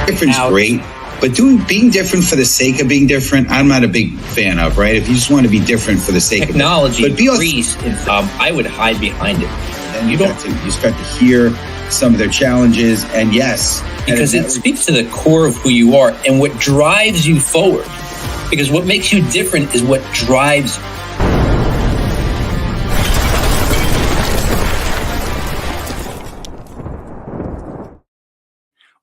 Different's great, but being different for the sake of being different, I'm not a big fan of, right? If you just want to be different for the sake technology of it. Technology, I would hide behind it. And you start to hear some of their challenges, and yes. Because it speaks to the core of who you are and what drives you forward. Because what makes you different is what drives you.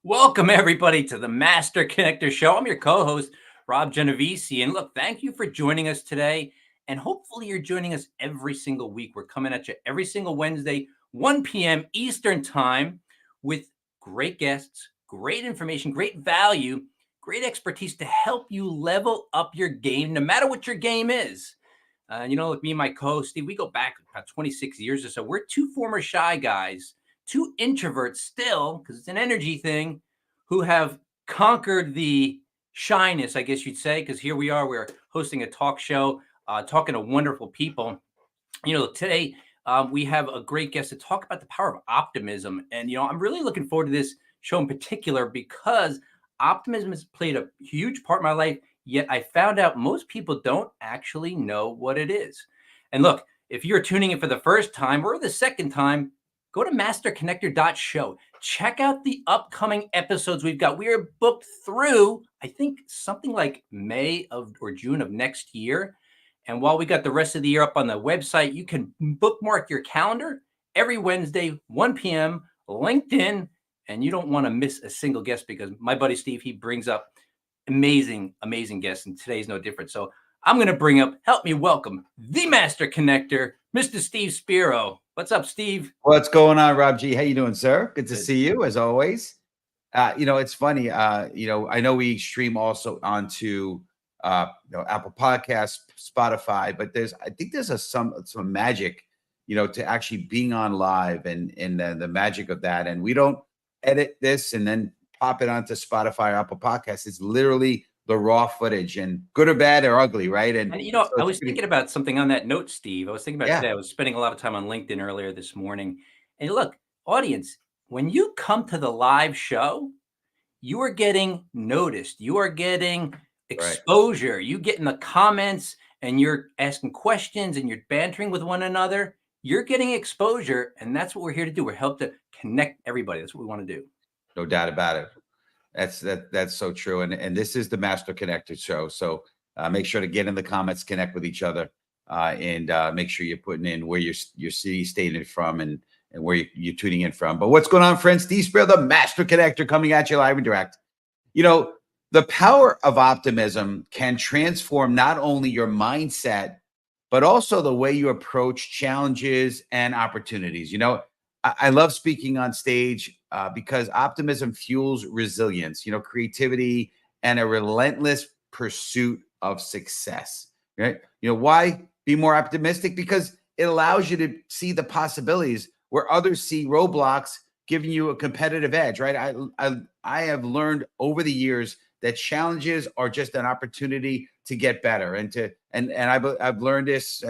Welcome, everybody, to the Master Connector Show. I'm your co-host, Rob Genovese. And look, thank you for joining us today. And hopefully you're joining us every single week. We're coming at you every single Wednesday, 1 p.m. Eastern Time, with great guests, great information, great value, great expertise to help you level up your game, no matter what your game is. Like me and my co-host, Steve, we go back about 26 years or so. We're two former shy guys, two introverts still, because it's an energy thing, who have conquered the shyness, I guess you'd say, because here we are, we're hosting a talk show, talking to wonderful people. Today we have a great guest to talk about the power of optimism. And, I'm really looking forward to this show in particular because optimism has played a huge part in my life, yet I found out most people don't actually know what it is. And look, if you're tuning in for the first time or the second time, go to masterconnector.show. Check out the upcoming episodes we've got. We are booked through, I think, something like May or June of next year. And while we got the rest of the year up on the website, you can bookmark your calendar every Wednesday, 1 p.m., LinkedIn, and you don't want to miss a single guest because my buddy Steve, he brings up amazing, amazing guests, and today's no different. So I'm going to help me welcome the Master Connector, Mr. Steve Spiro. What's up, Steve? What's going on, Rob G? How you doing, sir? Good to see you, as always. It's funny. I know we stream also onto Apple Podcasts, Spotify, but I think there's some magic, to actually being on live and the magic of that. And we don't edit this and then pop it onto Spotify or Apple Podcasts. It's literally the raw footage, and good or bad or ugly, right? And so I was thinking about something on that note, Steve. I was thinking about today. I was spending a lot of time on LinkedIn earlier this morning. And look, audience, when you come to the live show, you are getting noticed. You are getting exposure. Right. You get in the comments and you're asking questions and you're bantering with one another. You're getting exposure, and that's what we're here to do. We're help to connect everybody. That's what we want to do. No doubt about it. That's so true. And this is the Master Connector Show. So make sure to get in the comments, connect with each other, and make sure you're putting in where your city, state from, and where you're tuning in from. But what's going on, friends? Steve Spiro, the Master Connector, coming at you live and direct. The power of optimism can transform not only your mindset, but also the way you approach challenges and opportunities. I love speaking on stage because optimism fuels resilience, creativity, and a relentless pursuit of success, right? Why be more optimistic? Because it allows you to see the possibilities where others see roadblocks, giving you a competitive edge, right? I have learned over the years that challenges are just an opportunity to get better, and I've learned this.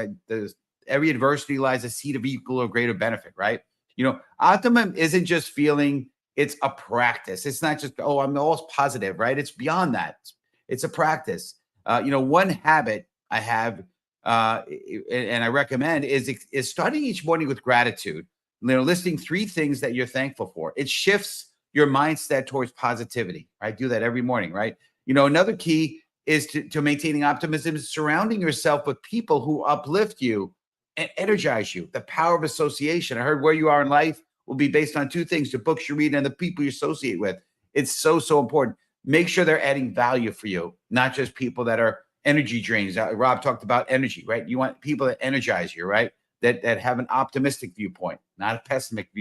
Every adversity lies a seed of equal or greater benefit, right? Optimism isn't just feeling, it's a practice. It's not just, I'm always positive, right? It's beyond that. It's a practice. One habit I have, and I recommend is starting each morning with gratitude, listing 3 things that you're thankful for. It shifts your mindset towards positivity, right? Do that every morning, right? Another key is to maintaining optimism is surrounding yourself with people who uplift you and energize you. The power of association. I heard where you are in life will be based on 2 things: the books you read and the people you associate with. It's so important. Make sure they're adding value for you, not just people that are energy drains. Rob talked about energy, right? You want people that energize you, right? That have an optimistic viewpoint, not a pessimistic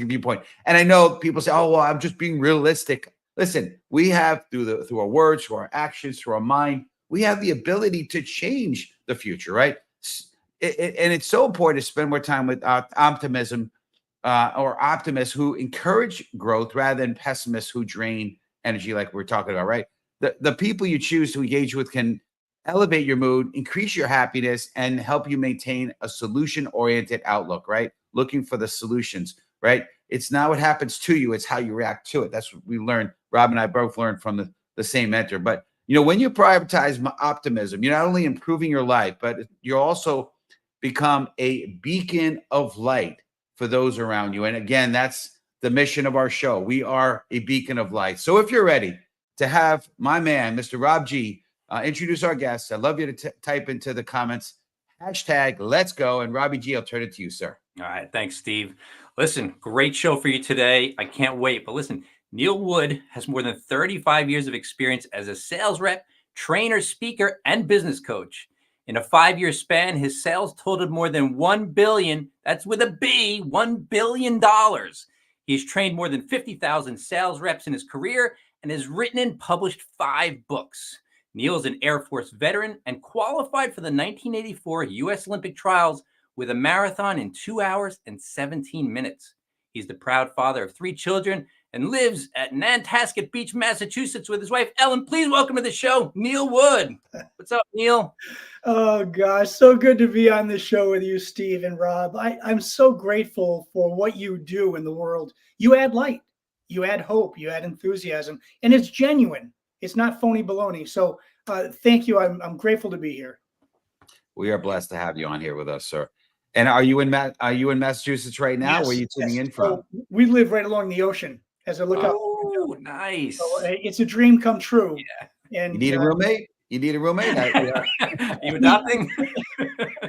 viewpoint. And I know people say, I'm just being realistic. Listen, we have through our words, through our actions, through our mind, we have the ability to change the future, right? And it's so important to spend more time with optimism or optimists who encourage growth rather than pessimists who drain energy, like we're talking about, right? The people you choose to engage with can elevate your mood, increase your happiness, and help you maintain a solution-oriented outlook, right? Looking for the solutions, right? It's not what happens to you, it's how you react to it. That's what we learned. Rob and I both learned from the same mentor. But when you prioritize optimism, you're not only improving your life, but you also become a beacon of light for those around you. And again, that's the mission of our show. We are a beacon of light. So if you're ready to have my man, Mr. Rob G, introduce our guests, I'd love you to type into the comments, #let's go. And Robbie G, I'll turn it to you, sir. All right. Thanks, Steve. Listen, great show for you today. I can't wait. But listen, Neil Wood has more than 35 years of experience as a sales rep, trainer, speaker, and business coach. In a 5-year span, his sales totaled more than $1 billion. That's with a B, $1 billion. He's trained more than 50,000 sales reps in his career and has written and published 5 books. Neil is an Air Force veteran and qualified for the 1984 U.S. Olympic trials with a marathon in 2 hours and 17 minutes. He's the proud father of 3 children and lives at Nantasket Beach, Massachusetts with his wife, Ellen. Please welcome to the show, Neil Wood. What's up, Neil? Oh, gosh, so good to be on the show with you, Steve and Rob. I'm so grateful for what you do in the world. You add light, you add hope, you add enthusiasm, and it's genuine. It's not phony baloney. So thank you. I'm grateful to be here. We are blessed to have you on here with us, sir. And are you in Massachusetts right now? Yes, Where are you tuning in so from? we live right along the ocean as I look out. Oh, nice. So it's a dream come true. Yeah. And You need a roommate? You need a roommate? You adopting?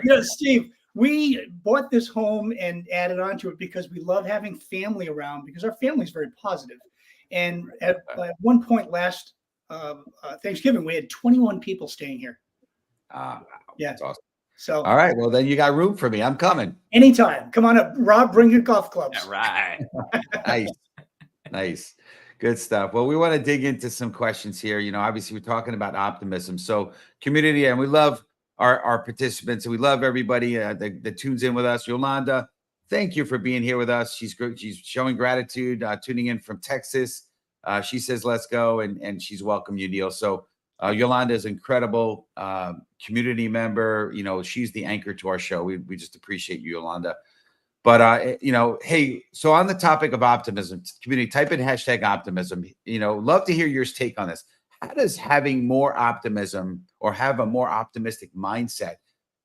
Yeah, Steve, we bought this home and added on to it because we love having family around, because our family is very positive. And at one point last Thanksgiving, we had 21 people staying here. Yeah, that's awesome. So, all right, well then you got room for me. I'm coming anytime. Come on up, Rob. Bring your golf clubs. All right. Nice, good stuff. Well, we want to dig into some questions here. Obviously we're talking about optimism. So community, and we love our participants, and we love everybody that tunes in with us. Yolanda, thank you for being here with us. She's showing gratitude, tuning in from Texas. She says, let's go. And she's welcomed you, Neil. So Yolanda is an incredible community member. She's the anchor to our show. We just appreciate you, Yolanda. But, hey, so on the topic of optimism, community, type in #optimism. Love to hear your take on this. How does having more optimism or have a more optimistic mindset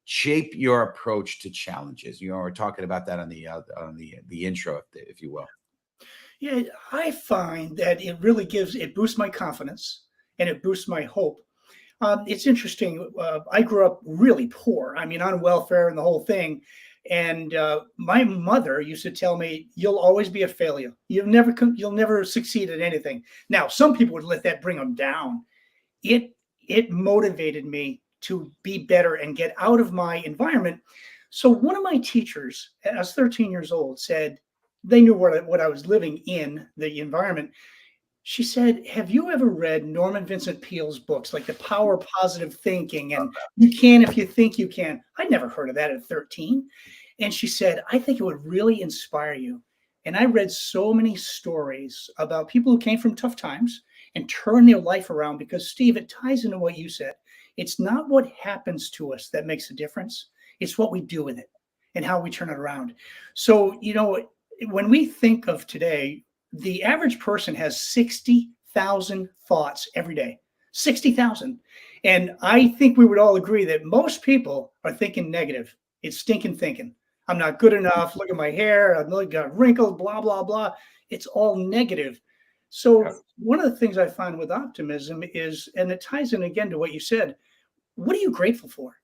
shape your approach to challenges? We're talking about that on the intro, if you will. Yeah, I find that it boosts my confidence and it boosts my hope. It's interesting. I grew up really poor. I mean, on welfare and the whole thing. And my mother used to tell me, "You'll always be a failure. You'll never succeed at anything." Now, some people would let that bring them down. It motivated me to be better and get out of my environment. So one of my teachers, I was 13 years old, said, they knew what I was living in, the environment. She said, "Have you ever read Norman Vincent Peale's books, like The Power of Positive Thinking and You Can If You Think You Can?" I'd never heard of that at 13. And she said, "I think it would really inspire you." And I read so many stories about people who came from tough times and turned their life around, because, Steve, it ties into what you said. It's not what happens to us that makes a difference. It's what we do with it and how we turn it around. So, when we think of today, the average person has 60,000 thoughts every day, 60,000. And I think we would all agree that most people are thinking negative. It's stinking thinking. I'm not good enough. Look at my hair. I've got wrinkles, blah, blah, blah. It's all negative. So one of the things I find with optimism is, and it ties in again to what you said, what are you grateful for?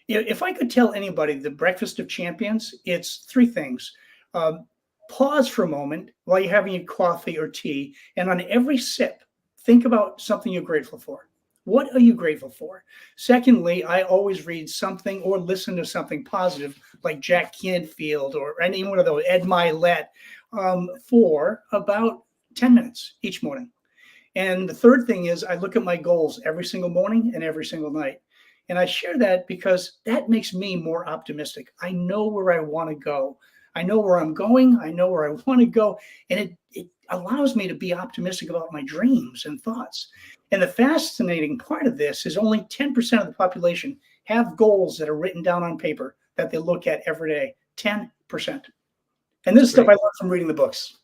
If I could tell anybody the breakfast of champions, it's 3 things. Pause for a moment while you're having your coffee or tea, and on every sip, think about something you're grateful for. What are you grateful for? Secondly, I always read something or listen to something positive, like Jack Canfield or any one of those, Ed Milet, for about 10 minutes each morning. And the third thing is I look at my goals every single morning and every single night. And I share that because that makes me more optimistic. I know where I want to go. I know where I'm going. I know where I want to go. And it allows me to be optimistic about my dreams and thoughts. And the fascinating part of this is only 10% of the population have goals that are written down on paper that they look at every day. 10%. And this is stuff I learned from reading the books.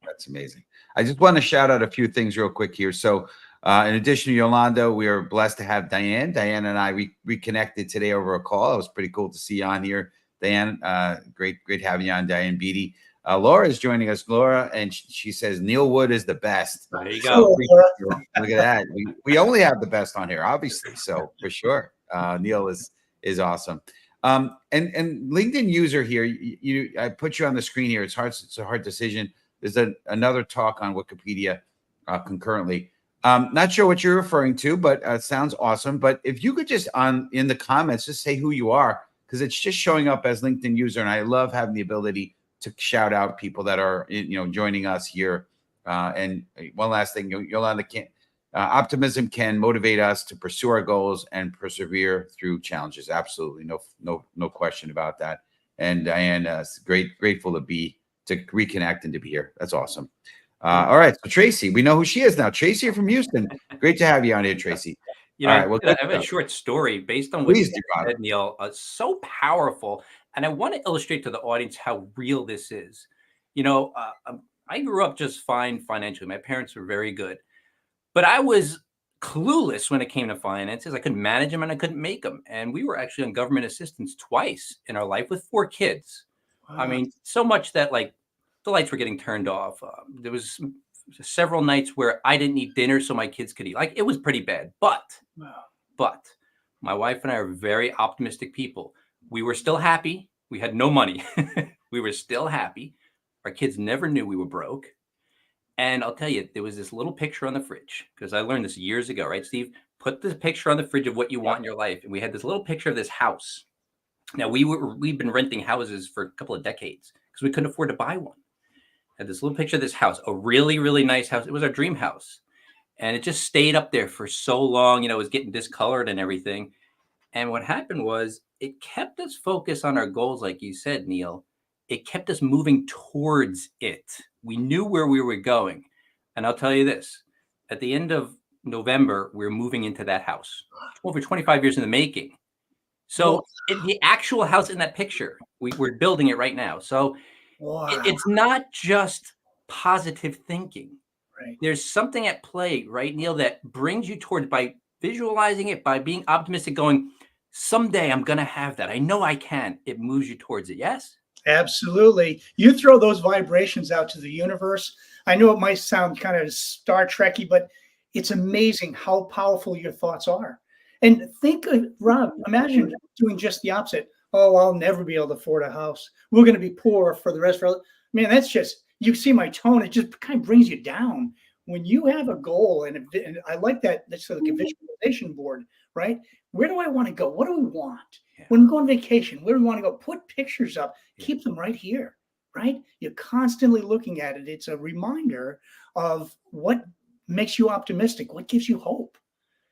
That's amazing. I just want to shout out a few things real quick here. So in addition to Yolanda, we are blessed to have Diane. Diane and I reconnected today over a call. It was pretty cool to see you on here, Diane. Great having you on, Diane Beatty. Laura is joining us, Laura, and she says Neil Wood is the best. There you go. Look at that. We only have the best on here, obviously. So for sure, Neil is awesome. And LinkedIn user here, I put you on the screen here. It's a hard decision. There's another talk on Wikipedia concurrently. Not sure what you're referring to, but it sounds awesome. But if you could just in the comments, just say who you are, because it's just showing up as LinkedIn user. And I love having the ability to shout out people that are, joining us here. And one last thing, Yolanda, optimism can motivate us to pursue our goals and persevere through challenges. Absolutely. No question about that. And Diane, grateful to reconnect and to be here. That's awesome. All right. So Tracy, we know who she is now. Tracy from Houston. Great to have you on here, Tracy. I have a short story based on what you said, Neil. So powerful. And I want to illustrate to the audience how real this is. I grew up just fine financially. My parents were very good, but I was clueless when it came to finances. I couldn't manage them and I couldn't make them. And we were actually on government assistance twice in our life with 4 kids. Wow. I mean, so much that the lights were getting turned off. There was several nights where I didn't eat dinner so my kids could eat. It was pretty bad. But my wife and I are very optimistic people. We were still happy. We had no money. We were still happy. Our kids never knew we were broke. And I'll tell you, there was this little picture on the fridge, because I learned this years ago, right, Steve? Put the picture on the fridge of what you want in your life. And we had this little picture of this house. Now, we've been renting houses for a couple of decades because we couldn't afford to buy one. Had this little picture of this house, a really, really nice house. It was our dream house. And it just stayed up there for so long. It was getting discolored and everything. And what happened was it kept us focused on our goals, like you said, Neil. It kept us moving towards it. We knew where we were going. And I'll tell you this, at the end of November, we're moving into that house. Over 25 years in the making. So the actual house in that picture, we're building it right now. So it's not just positive thinking. Right. There's something at play, right, Neil, that brings you towards, by visualizing it, by being optimistic, going, someday I'm going to have that. I know I can. It moves you towards it. Yes? Absolutely. You throw those vibrations out to the universe. I know it might sound kind of Star Trekky, but it's amazing how powerful your thoughts are. And think, Rob, imagine doing just the opposite. Oh, I'll never be able to afford a house. We're going to be poor for the rest of our life. Man, that's just, you see my tone. It just kind of brings you down. When you have a goal, and I like that, that's like a visualization board, right? Where do I want to go? What do we want? Yeah. When we go on vacation, where do we want to go? Put pictures up. Yeah. Keep them right here, right? You're constantly looking at it. It's a reminder of what makes you optimistic, what gives you hope.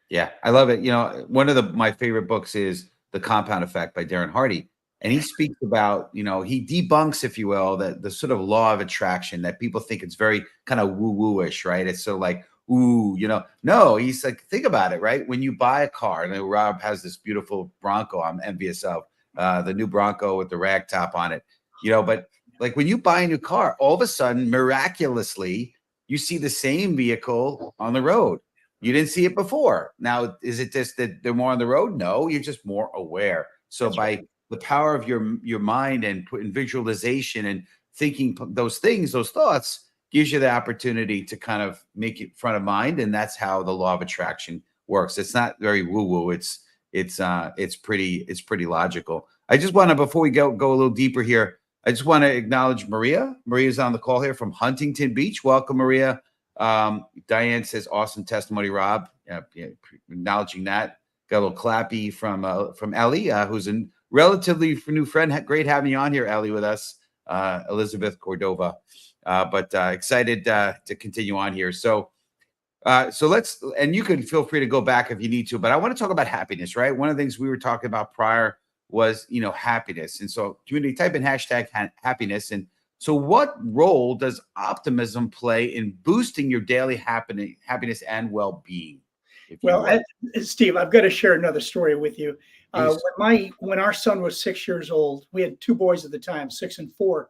Yeah, I love it. One of my favorite books is The Compound Effect by Darren Hardy. And he speaks about, he debunks, if you will, the sort of law of attraction that people think it's very kind of woo-woo-ish, right? It's so like, ooh, no, he's like, think about it, right? When you buy a car, and Rob has this beautiful Bronco I'm envious of, the new Bronco with the rag top on it, but like when you buy a new car, all of a sudden, miraculously, you see the same vehicle on the road. You didn't see it before. Now, is it just that they're more on the road? No, you're just more aware. So that's by the power of your mind and putting visualization and thinking those thoughts gives you the opportunity to kind of make it front of mind. And that's how the law of attraction works. It's not very woo-woo. It's pretty logical. I just want to, before we go a little deeper here, I just want to acknowledge Maria. Maria's on the call here from Huntington Beach. Welcome, Maria. Diane says, awesome testimony, Rob. Acknowledging that. Got a little clappy from Ellie, who's a relatively new friend. Great having you on here, Ellie, with us. Elizabeth Cordova. But excited to continue on here. So let's, and you can feel free to go back if you need to, but I want to talk about happiness, right? One of the things we were talking about prior was, happiness. And so community, type in hashtag happiness. And so what role does optimism play in boosting your daily happiness and well-being? Well, Steve, I've got to share another story with you. When our son was 6 years old, we had 2 boys at the time, 6 and 4.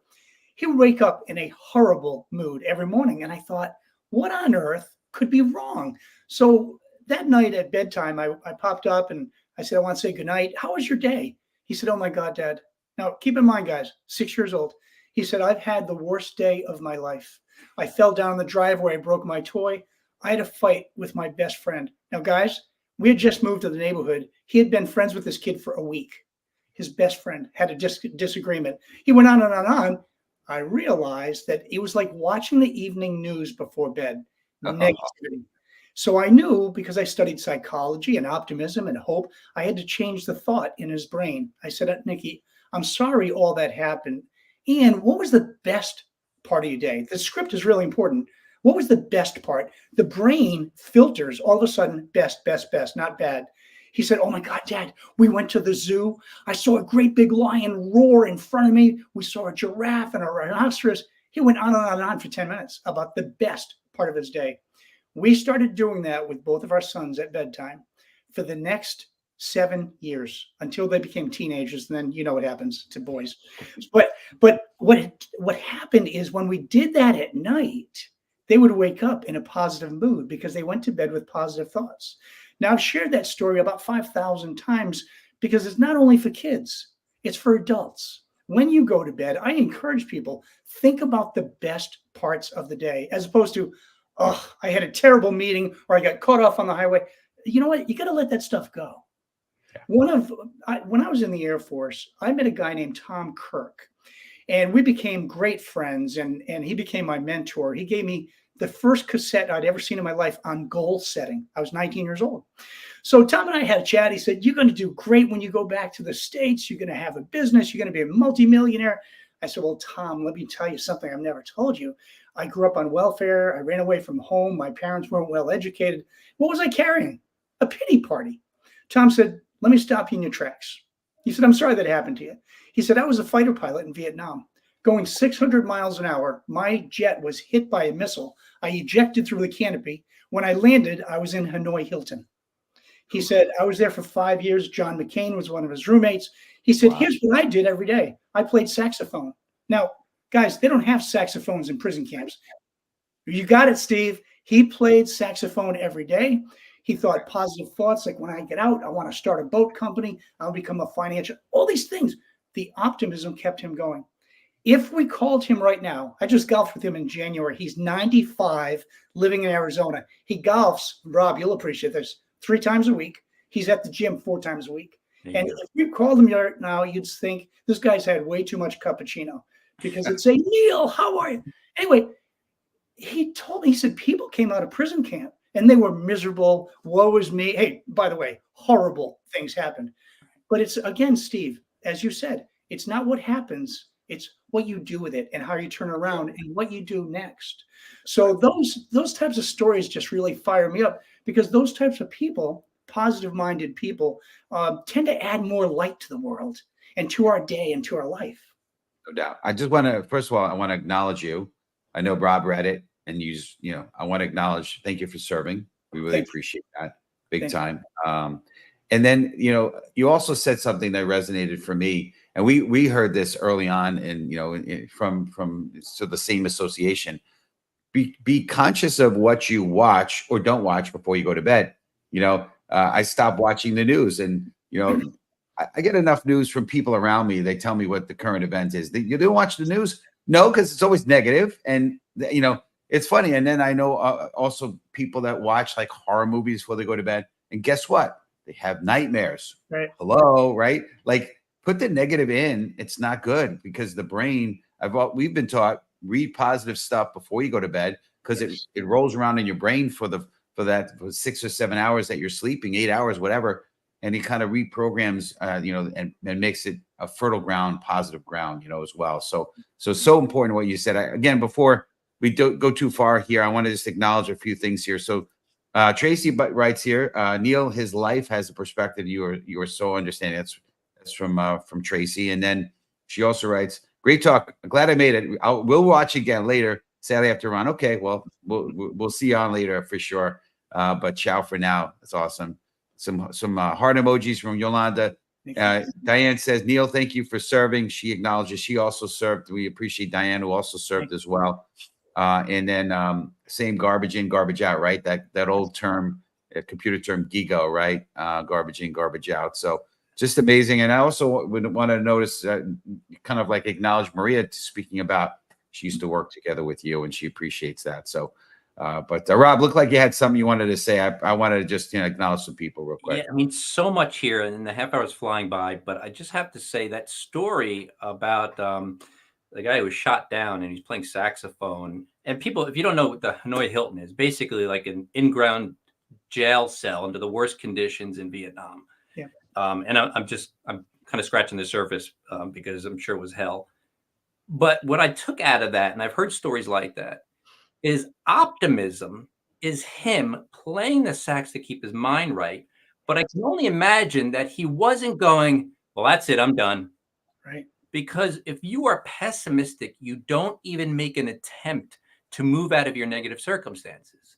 he would wake up in a horrible mood every morning. And I thought, what on earth could be wrong? So that night at bedtime, I popped up and I said, I want to say goodnight. How was your day? He said, oh my God, Dad. Now, keep in mind, guys, 6 years old. He said, I've had the worst day of my life. I fell down the driveway. I broke my toy. I had a fight with my best friend. Now, guys, we had just moved to the neighborhood. He had been friends with this kid for a week. His best friend had a disagreement. He went on and on and on. I realized that it was like watching the evening news before bed. Negativity. So I knew, because I studied psychology and optimism and hope, I had to change the thought in his brain. I said, Nikki, I'm sorry all that happened. And what was the best part of your day? The script is really important. What was the best part? The brain filters all of a sudden best, best, best, not bad. He said, oh my God, Dad, we went to the zoo. I saw a great big lion roar in front of me. We saw a giraffe and a rhinoceros. He went on and on and on for 10 minutes about the best part of his day. We started doing that with both of our sons at bedtime for the next 7 years until they became teenagers. And then you know what happens to boys. But what happened is when we did that at night, they would wake up in a positive mood because they went to bed with positive thoughts. Now, I've shared that story about 5,000 times because it's not only for kids, it's for adults. When you go to bed, I encourage people, think about the best parts of the day as opposed to, oh, I had a terrible meeting or I got caught off on the highway. You know what? You got to let that stuff go. Yeah. When I was in the Air Force, I met a guy named Tom Kirk, and we became great friends, and he became my mentor. He gave me the first cassette I'd ever seen in my life on goal setting. I was 19 years old. So Tom and I had a chat. He said, you're going to do great when you go back to the States. You're going to have a business. You're going to be a multimillionaire. I said, well, Tom, let me tell you something I've never told you. I grew up on welfare. I ran away from home. My parents weren't well educated. What was I carrying? A pity party. Tom said, let me stop you in your tracks. He said, I'm sorry that happened to you. He said, I was a fighter pilot in Vietnam. Going 600 miles an hour, my jet was hit by a missile. I ejected through the canopy. When I landed, I was in Hanoi Hilton. He said, I was there for 5 years. John McCain was one of his roommates. He said, wow. Here's what I did every day. I played saxophone. Now, guys, they don't have saxophones in prison camps. You got it, Steve. He played saxophone every day. He thought positive thoughts like, when I get out, I want to start a boat company. I'll become a financial, all these things. The optimism kept him going. If we called him right now, I just golfed with him in January. He's 95, living in Arizona. He golfs, Rob, you'll appreciate this, 3 times a week. He's at the gym 4 times a week. And if you called him right now, you'd think this guy's had way too much cappuccino, because it'd say, Neil, how are you? Anyway, he said people came out of prison camp and they were miserable. Woe is me. Hey, by the way, horrible things happened. But it's, again, Steve, as you said, it's not what happens. It's what you do with it and how you turn around and what you do next. So those types of stories just really fire me up, because those types of people, positive-minded people, tend to add more light to the world and to our day and to our life. No doubt. I just want to, first of all, I want to acknowledge you. I know Rob read it, and I want to acknowledge, thank you for serving. We really appreciate that big time. And then, you also said something that resonated for me. And we heard this early on, and from the same association. Be conscious of what you watch or don't watch before you go to bed. I stopped watching the news, and I get enough news from people around me. They tell me what the current event is. You don't watch the news? No, because it's always negative, and it's funny. And then I know also people that watch like horror movies before they go to bed, and guess what? They have nightmares. Right? Hello, right? Like, put the negative in. It's not good, because the brain, we've been taught, read positive stuff before you go to bed, because it rolls around in your brain for 6 or 7 hours that you're sleeping, 8 hours, whatever. And it kind of reprograms, and makes it a fertile ground, positive ground, as well. So important what you said. Again, before we don't go too far here, I want to just acknowledge a few things here. So Tracy writes here, Neil, his life has a perspective you are so understanding. That's from Tracy. And then she also writes, great talk. I'm glad I made it. We'll watch again later. Sadly, I have to run. Okay, well, we'll see you on later for sure. But ciao for now. That's awesome. Some heart emojis from Yolanda. Diane says, Neil, thank you for serving. She acknowledges she also served. We appreciate Diane, who also served as well. And then same garbage in, garbage out, right? That old term, computer term, GIGO, right? Garbage in, garbage out. So just amazing. And I also would want to notice, kind of like acknowledge Maria speaking about, she used to work together with you and she appreciates that. So, but Rob, looked like you had something you wanted to say. I wanted to just acknowledge some people real quick. Yeah, I mean, so much here, and the half hour is flying by. But I just have to say that story about the guy who was shot down and he's playing saxophone. And people, if you don't know what the Hanoi Hilton is, basically like an in-ground jail cell under the worst conditions in Vietnam. Yeah. And I'm kind of scratching the surface because I'm sure it was hell. But what I took out of that, and I've heard stories like that, is optimism is him playing the sax to keep his mind right. But I can only imagine that he wasn't going, well, that's it, I'm done. Right. Because if you are pessimistic, you don't even make an attempt to move out of your negative circumstances.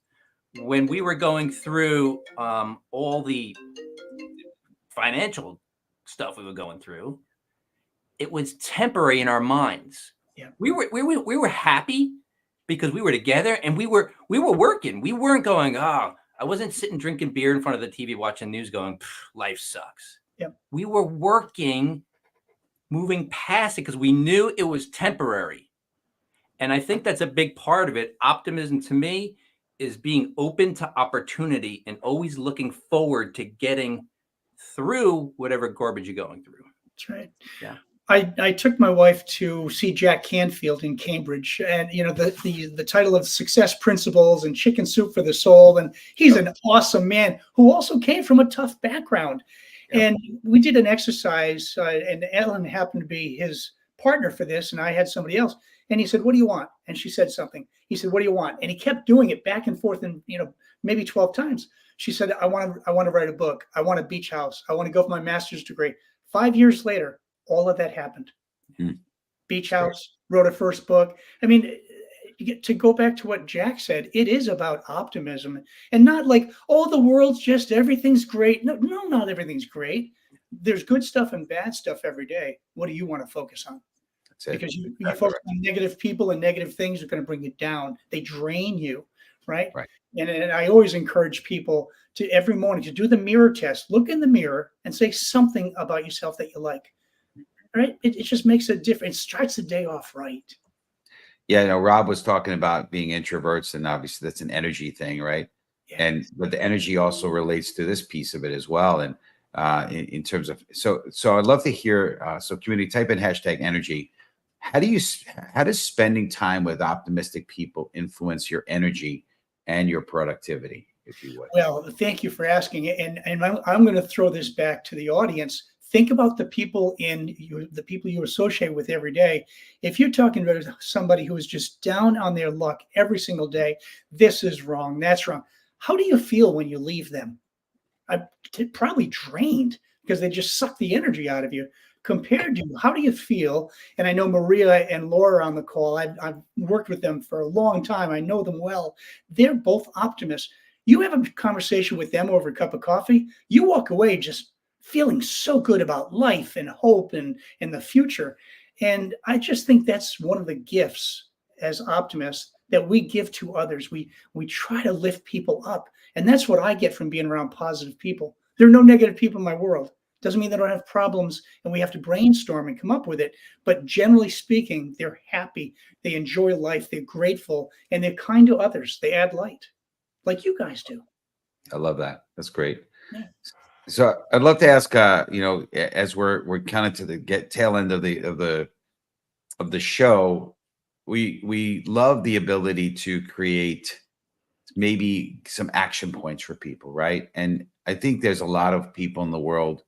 When we were going through all the financial stuff we were going through, it was temporary in our minds. Yeah. We were happy because we were together and we were working. We weren't going, I wasn't sitting drinking beer in front of the TV watching news going, life sucks. Yeah. We were working, moving past it because we knew it was temporary. And I think that's a big part of it. Optimism to me is being open to opportunity and always looking forward to getting through whatever garbage you're going through. That's right. Yeah. I took my wife to see Jack Canfield in Cambridge, and the title of Success Principles and Chicken Soup for the Soul, and he's an awesome man who also came from a tough background. And we did an exercise, and Ellen happened to be his partner for this, and I had somebody else. And he said, "What do you want?" And she said something. He said, "What do you want?" And he kept doing it back and forth, and maybe 12 times. She said, I want to write a book. I want a beach house. I want to go for my master's degree." 5 years later, all of that happened. Beach house, wrote a first book. I mean, to go back to what Jack said, it is about optimism and not like, oh, the world's just, everything's great. No, not everything's great. There's good stuff and bad stuff every day. What do you want to focus on? That's it. Because you focus on negative people and negative things are going to bring you down. They drain you, right? And I always encourage people to every morning to do the mirror test. Look in the mirror and say something about yourself that you like. Right? It just makes a difference. It starts the day off right. Yeah, Rob was talking about being introverts, and obviously that's an energy thing, right? Yes. But the energy also relates to this piece of it as well. And in terms of so I'd love to hear. So community, type in #energy. How does spending time with optimistic people influence your energy and your productivity, if you would? Well, thank you for asking it, and I'm going to throw this back to the audience. Think about the people you associate with every day. If you're talking about somebody who is just down on their luck every single day, this is wrong, that's wrong. How do you feel when you leave them? I'm probably drained because they just suck the energy out of you. Compared to how do you feel? And I know Maria and Laura are on the call. I've worked with them for a long time. I know them well. They're both optimists. You have a conversation with them over a cup of coffee, you walk away just feeling so good about life and hope and the future. And I just think that's one of the gifts as optimists that we give to others. We try to lift people up. And that's what I get from being around positive people. There are no negative people in my world. Doesn't mean they don't have problems and we have to brainstorm and come up with it. But generally speaking, they're happy. They enjoy life. They're grateful. And they're kind to others. They add light like you guys do. I love that. That's great. Yeah. So I'd love to ask, as we're kind of to the tail end of the show, we love the ability to create maybe some action points for people, right? And I think there's a lot of people in the world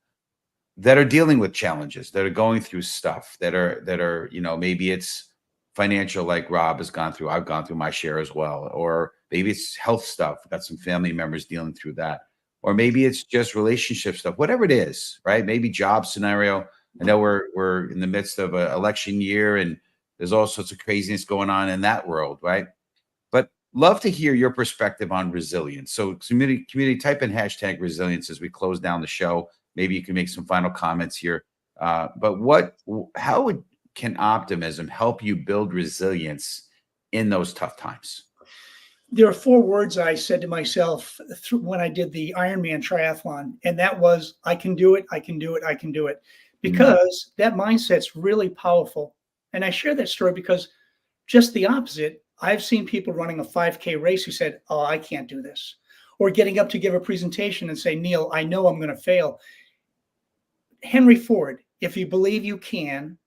that are dealing with challenges, that are going through stuff, that are maybe it's financial, like Rob has gone through. I've gone through my share as well, or maybe it's health stuff. I've got some family members dealing through that. Or maybe it's just relationship stuff, whatever it is, right? Maybe job scenario. I know we're in the midst of an election year and there's all sorts of craziness going on in that world, right? But love to hear your perspective on resilience. So community, type in #resilience as we close down the show. maybe you can make some final comments here. But can optimism help you build resilience in those tough times? There are 4 words I said to myself when I did the Ironman triathlon, and that was, I can do it, I can do it, I can do it. Because that mindset's really powerful. And I share that story because just the opposite, I've seen people running a 5K race who said, oh, I can't do this. Or getting up to give a presentation and say, Neil, I know I'm going to fail. Henry Ford, if you believe you can,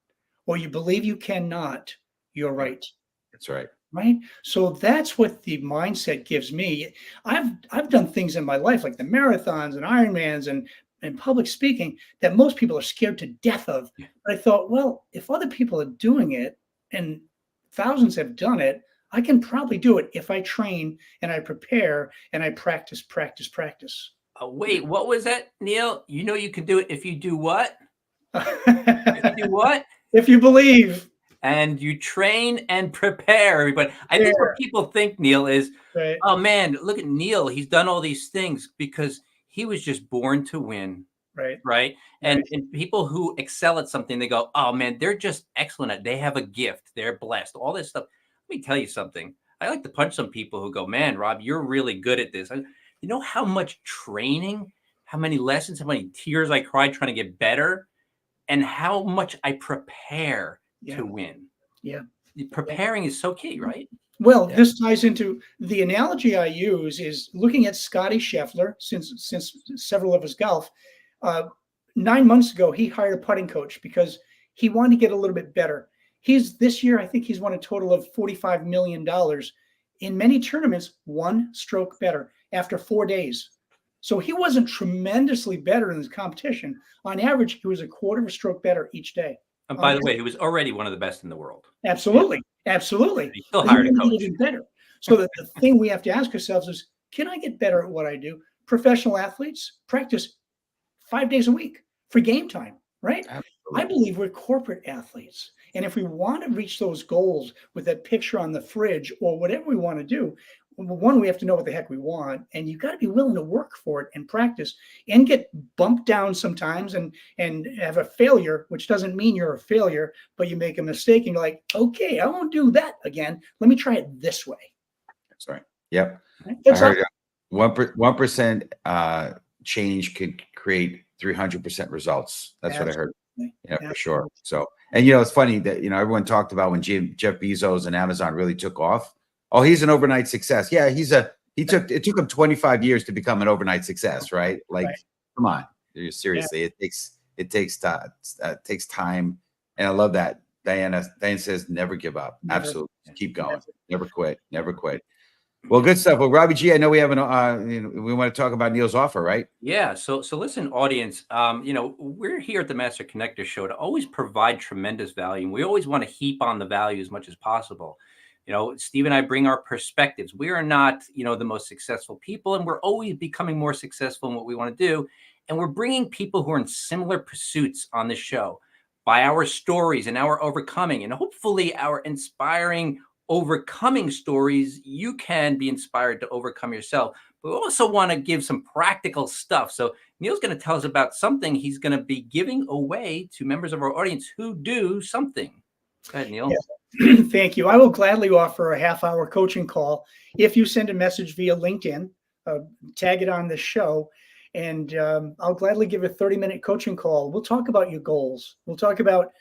or you believe you cannot, you're right. That's right. Right. So that's what the mindset gives me. I've done things in my life like the marathons and Ironmans and public speaking that most people are scared to death of. But I thought, well, if other people are doing it and thousands have done it, I can probably do it if I train and I prepare and I practice. Wait, what was that, Neil? You know you can do it if you do what? If you do what? If you believe. And you train and prepare, everybody. I think what people think, Neil, is, right. Oh man, look at Neil. He's done all these things because he was just born to win. Right. And people who excel at something, they go, oh man, they're just excellent at it. They have a gift. They're blessed. All this stuff. Let me tell you something. I like to punch some people who go, man, Rob, you're really good at this. You know how much training, how many lessons, how many tears I cried trying to get better, and how much I prepare to win. Preparing is so key, right? Well, this ties into the analogy I use is looking at Scotty Scheffler, since several of us golf. 9 months ago, he hired a putting coach because he wanted to get a little bit better. This year, I think he's won a total of $45 million. In many tournaments, 1 stroke better after 4 days. So he wasn't tremendously better in this competition. On average, he was a quarter of a stroke better each day. And by the way, he was already one of the best in the world. Absolutely. Absolutely. He still hired a coach. Even better. So the thing we have to ask ourselves is, can I get better at what I do? Professional athletes practice 5 days a week for game time, right? Absolutely. I believe we're corporate athletes. And if we want to reach those goals with that picture on the fridge or whatever we want to do, one, we have to know what the heck we want, and you've got to be willing to work for it and practice and get bumped down sometimes and have a failure, which doesn't mean you're a failure, but you make a mistake and you're like, okay, I won't do that again. Let me try it this way. That's right. Yep. That's I heard 1% change could create 300% results. That's Absolutely. What I heard. Yeah, Absolutely. for sure. So, and it's funny that everyone talked about when Jeff Bezos and Amazon really took off. Oh, he's an overnight success. Yeah, it took him 25 years to become an overnight success, right? Like, come on, seriously, it takes time. And I love that. Diane says, never give up. Never. Absolutely. Keep going. Never quit. Never quit. Well, good stuff. Well, Robbie G, I know we have we want to talk about Neil's offer, right? Yeah. So listen, audience, we're here at the Master Connector Show to always provide tremendous value. And we always want to heap on the value as much as possible. Steve and I bring our perspectives. We are not, the most successful people, and we're always becoming more successful in what we want to do. And we're bringing people who are in similar pursuits on the show by our stories and our overcoming, and hopefully our inspiring overcoming stories. You can be inspired to overcome yourself. But we also want to give some practical stuff. So Neil's going to tell us about something he's going to be giving away to members of our audience who do something. Go ahead, Neil. Yeah. Thank you. I will gladly offer a half-hour coaching call if you send a message via LinkedIn, tag it on the show, and I'll gladly give a 30-minute coaching call. We'll talk about your goals. We'll talk about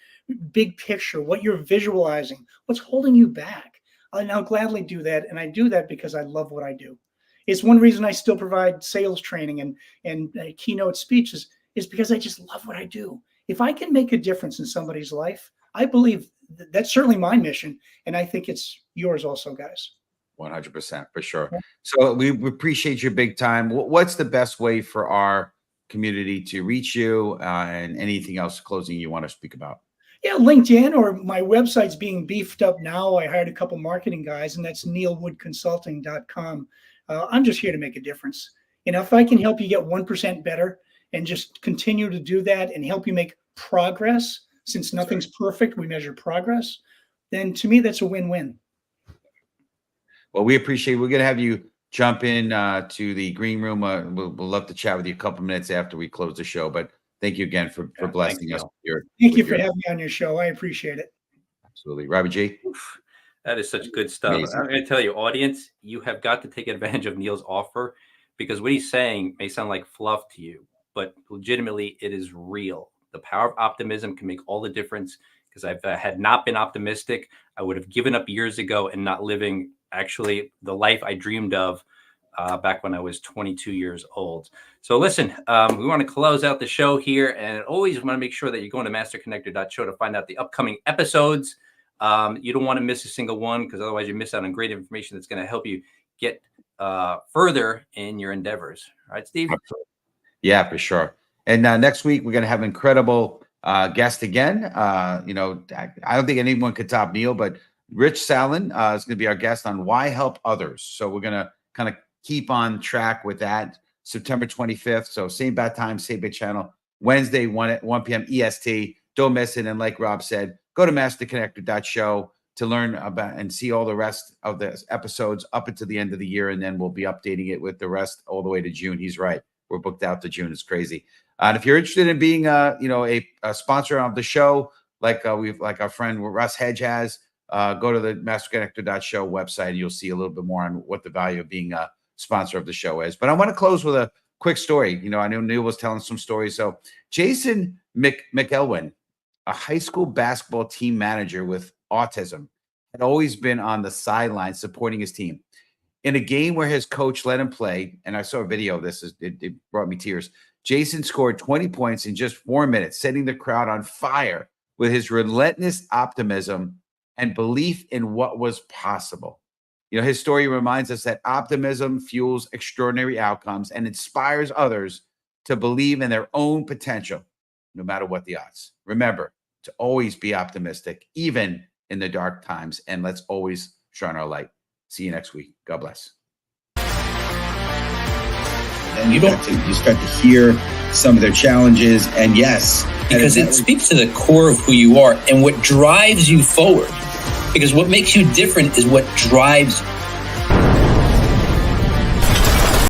big picture, what you're visualizing, what's holding you back. And I'll gladly do that, and I do that because I love what I do. It's one reason I still provide sales training and keynote speeches is because I just love what I do. If I can make a difference in somebody's life, I believe that's certainly my mission, and I think it's yours also, guys. 100%, for sure. Yeah. So we appreciate you big time. What's the best way for our community to reach you, and anything else closing you want to speak about? Yeah, LinkedIn, or my website's being beefed up now. I hired a couple marketing guys, and that's neilwoodconsulting.com. I'm just here to make a difference. If I can help you get 1% better and just continue to do that and help you make progress, since nothing's perfect, we measure progress, then to me, that's a win-win. Well, we appreciate it. We're going to have you jump in to the green room. We'll love to chat with you a couple minutes after we close the show. But thank you again for blessing us. Thank you for having me on your show. I appreciate it. Absolutely. Robert G. That is such good stuff. Amazing. I'm going to tell you, audience, you have got to take advantage of Neil's offer, because what he's saying may sound like fluff to you, but legitimately it is real. The power of optimism can make all the difference, because I've had not been optimistic, I would have given up years ago and not living actually the life I dreamed of back when I was 22 years old. So listen, we want to close out the show here, and always want to make sure that you're going to masterconnector.show to find out the upcoming episodes. You don't want to miss a single one, because otherwise you miss out on great information that's going to help you get further in your endeavors. All right, Steve? Absolutely. Yeah, for sure. And next week, we're going to have an incredible guest again. I don't think anyone could top Neil, but Rich Salin is going to be our guest on why help others. So we're going to kind of keep on track with that. September 25th. So same bat time, same bat channel. Wednesday, 1 p.m. EST. Don't miss it. And like Rob said, go to masterconnector.show to learn about and see all the rest of the episodes up until the end of the year. And then we'll be updating it with the rest all the way to June. He's right. We're booked out to June. It's crazy. And if you're interested in being a sponsor of the show, like our friend Russ Hedge has, go to the masterconnector.show website and you'll see a little bit more on what the value of being a sponsor of the show is. But I want to close with a quick story. I know Neil was telling some stories. So Jason McElwin, a high school basketball team manager with autism, had always been on the sidelines supporting his team. In a game where his coach let him play, and I saw a video of this, it brought me tears. Jason scored 20 points in just 4 minutes, setting the crowd on fire with his relentless optimism and belief in what was possible. His story reminds us that optimism fuels extraordinary outcomes and inspires others to believe in their own potential, no matter what the odds. Remember to always be optimistic, even in the dark times, and let's always shine our light. See you next week. God bless. And you start to hear some of their challenges, and yes, because it speaks to the core of who you are and what drives you forward. Because what makes you different is what drives